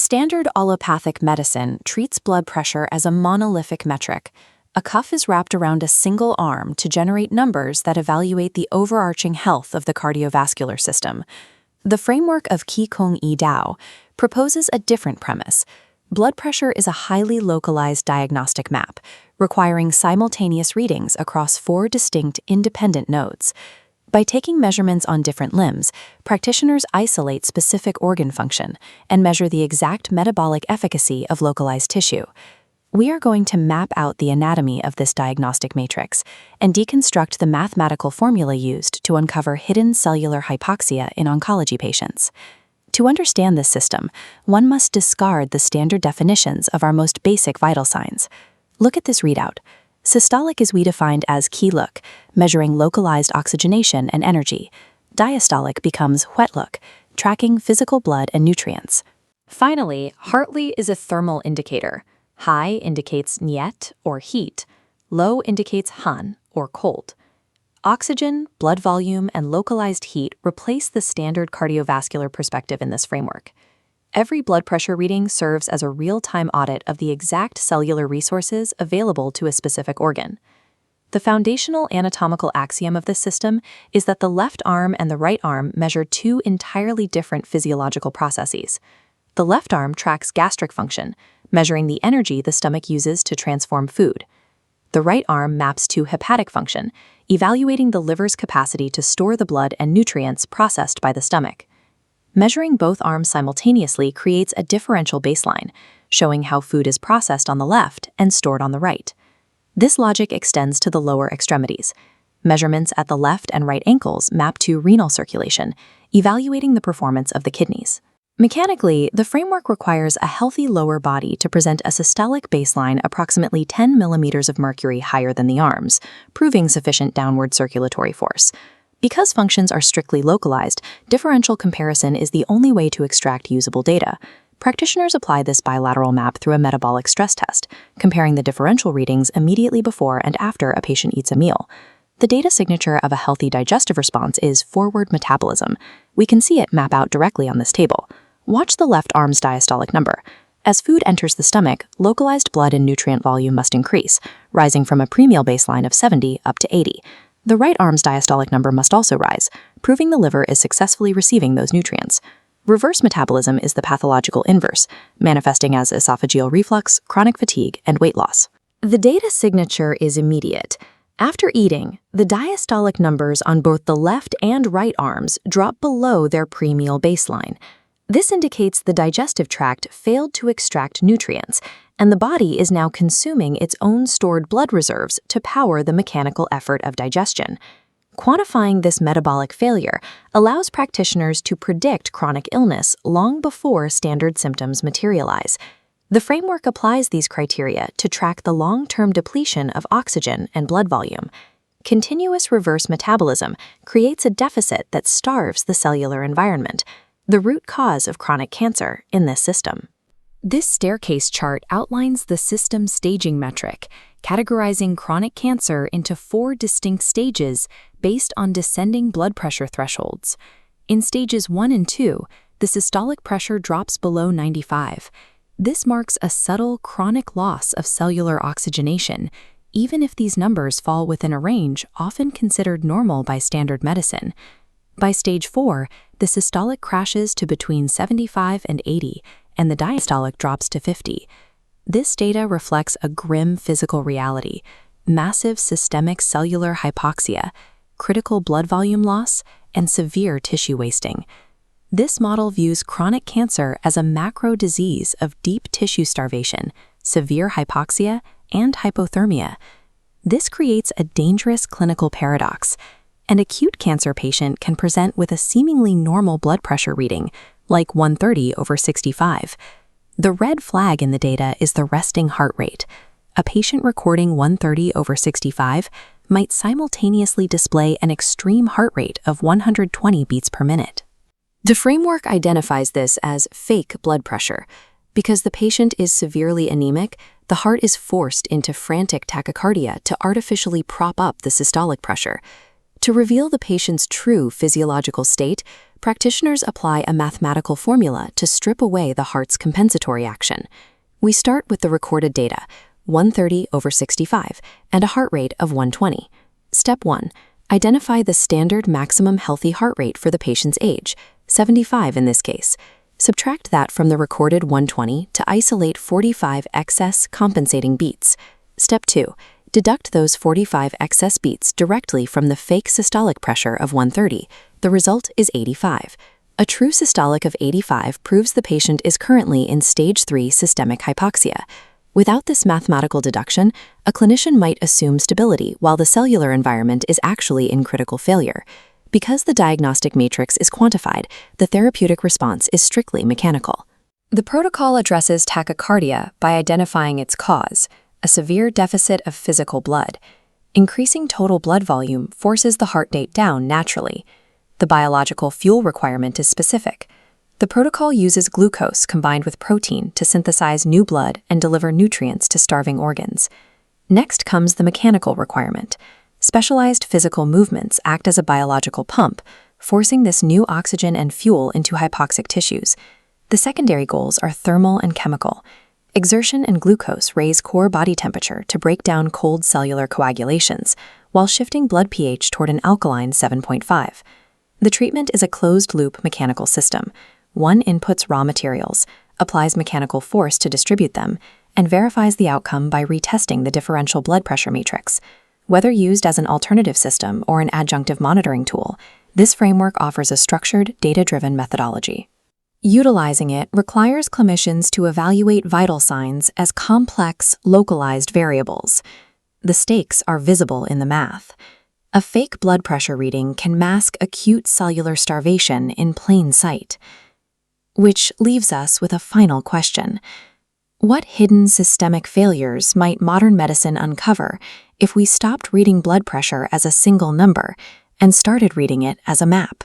Standard allopathic medicine treats blood pressure as a monolithic metric. A cuff is wrapped around a single arm to generate numbers that evaluate the overarching health of the cardiovascular system. The framework of Qi Kong Yi Dao proposes a different premise. Blood pressure is a highly localized diagnostic map, requiring simultaneous readings across 4 distinct independent nodes. By taking measurements on different limbs, practitioners isolate specific organ function and measure the exact metabolic efficacy of localized tissue. We are going to map out the anatomy of this diagnostic matrix and deconstruct the mathematical formula used to uncover hidden cellular hypoxia in oncology patients. To understand this system, one must discard the standard definitions of our most basic vital signs. Look at this readout. Systolic is we defined as Qi look, measuring localized oxygenation and energy. Diastolic becomes Huet look, tracking physical blood and nutrients. Finally, Hartley is a thermal indicator. High indicates Niet, or heat. Low indicates Han, or cold. Oxygen, blood volume, and localized heat replace the standard cardiovascular perspective in this framework. Every blood pressure reading serves as a real-time audit of the exact cellular resources available to a specific organ. The foundational anatomical axiom of this system is that the left arm and the right arm measure 2 entirely different physiological processes. The left arm tracks gastric function, measuring the energy the stomach uses to transform food. The right arm maps to hepatic function, evaluating the liver's capacity to store the blood and nutrients processed by the stomach. Measuring both arms simultaneously creates a differential baseline, showing how food is processed on the left and stored on the right. This logic extends to the lower extremities. Measurements at the left and right ankles map to renal circulation, evaluating the performance of the kidneys. Mechanically, the framework requires a healthy lower body to present a systolic baseline approximately 10 millimeters of mercury higher than the arms, proving sufficient downward circulatory force. Because functions are strictly localized, differential comparison is the only way to extract usable data. Practitioners apply this bilateral map through a metabolic stress test, comparing the differential readings immediately before and after a patient eats a meal. The data signature of a healthy digestive response is forward metabolism. We can see it map out directly on this table. Watch the left arm's diastolic number. As food enters the stomach, localized blood and nutrient volume must increase, rising from a premeal baseline of 70 up to 80. The right arm's diastolic number must also rise, proving the liver is successfully receiving those nutrients. Reverse metabolism is the pathological inverse, manifesting as esophageal reflux, chronic fatigue, and weight loss. The data signature is immediate. After eating, the diastolic numbers on both the left and right arms drop below their premeal baseline. This indicates the digestive tract failed to extract nutrients, and the body is now consuming its own stored blood reserves to power the mechanical effort of digestion. Quantifying this metabolic failure allows practitioners to predict chronic illness long before standard symptoms materialize. The framework applies these criteria to track the long-term depletion of oxygen and blood volume. Continuous reverse metabolism creates a deficit that starves the cellular environment, the root cause of chronic cancer in this system. This staircase chart outlines the system staging metric, categorizing chronic cancer into 4 distinct stages based on descending blood pressure thresholds. In stages 1 and 2, the systolic pressure drops below 95. This marks a subtle chronic loss of cellular oxygenation, even if these numbers fall within a range often considered normal by standard medicine. By stage 4, the systolic crashes to between 75 and 80, and the diastolic drops to 50. This data reflects a grim physical reality: massive systemic cellular hypoxia, critical blood volume loss, and severe tissue wasting. This model views chronic cancer as a macro disease of deep tissue starvation, severe hypoxia, and hypothermia. This creates a dangerous clinical paradox. An acute cancer patient can present with a seemingly normal blood pressure reading, like 130/65. The red flag in the data is the resting heart rate. A patient recording 130/65 might simultaneously display an extreme heart rate of 120 beats per minute. The framework identifies this as fake blood pressure. Because the patient is severely anemic, the heart is forced into frantic tachycardia to artificially prop up the systolic pressure. To reveal the patient's true physiological state, practitioners apply a mathematical formula to strip away the heart's compensatory action. We start with the recorded data, 130/65, and a heart rate of 120. Step 1. Identify the standard maximum healthy heart rate for the patient's age, 75 in this case. Subtract that from the recorded 120 to isolate 45 excess compensating beats. Step 2. Deduct those 45 excess beats directly from the fake systolic pressure of 130. The result is 85. A true systolic of 85 proves the patient is currently in stage 3 systemic hypoxia. Without this mathematical deduction, a clinician might assume stability while the cellular environment is actually in critical failure. Because the diagnostic matrix is quantified, the therapeutic response is strictly mechanical. The protocol addresses tachycardia by identifying its cause, a severe deficit of physical blood. Increasing total blood volume forces the heart rate down naturally. The biological fuel requirement is specific. The protocol uses glucose combined with protein to synthesize new blood and deliver nutrients to starving organs. Next comes the mechanical requirement. Specialized physical movements act as a biological pump, forcing this new oxygen and fuel into hypoxic tissues. The secondary goals are thermal and chemical. Exertion and glucose raise core body temperature to break down cold cellular coagulations, while shifting blood pH toward an alkaline 7.5. The treatment is a closed-loop mechanical system. One inputs raw materials, applies mechanical force to distribute them, and verifies the outcome by retesting the differential blood pressure matrix. Whether used as an alternative system or an adjunctive monitoring tool, this framework offers a structured, data-driven methodology. Utilizing it requires clinicians to evaluate vital signs as complex, localized variables. The stakes are visible in the math. A fake blood pressure reading can mask acute cellular starvation in plain sight. Which leaves us with a final question. What hidden systemic failures might modern medicine uncover if we stopped reading blood pressure as a single number and started reading it as a map?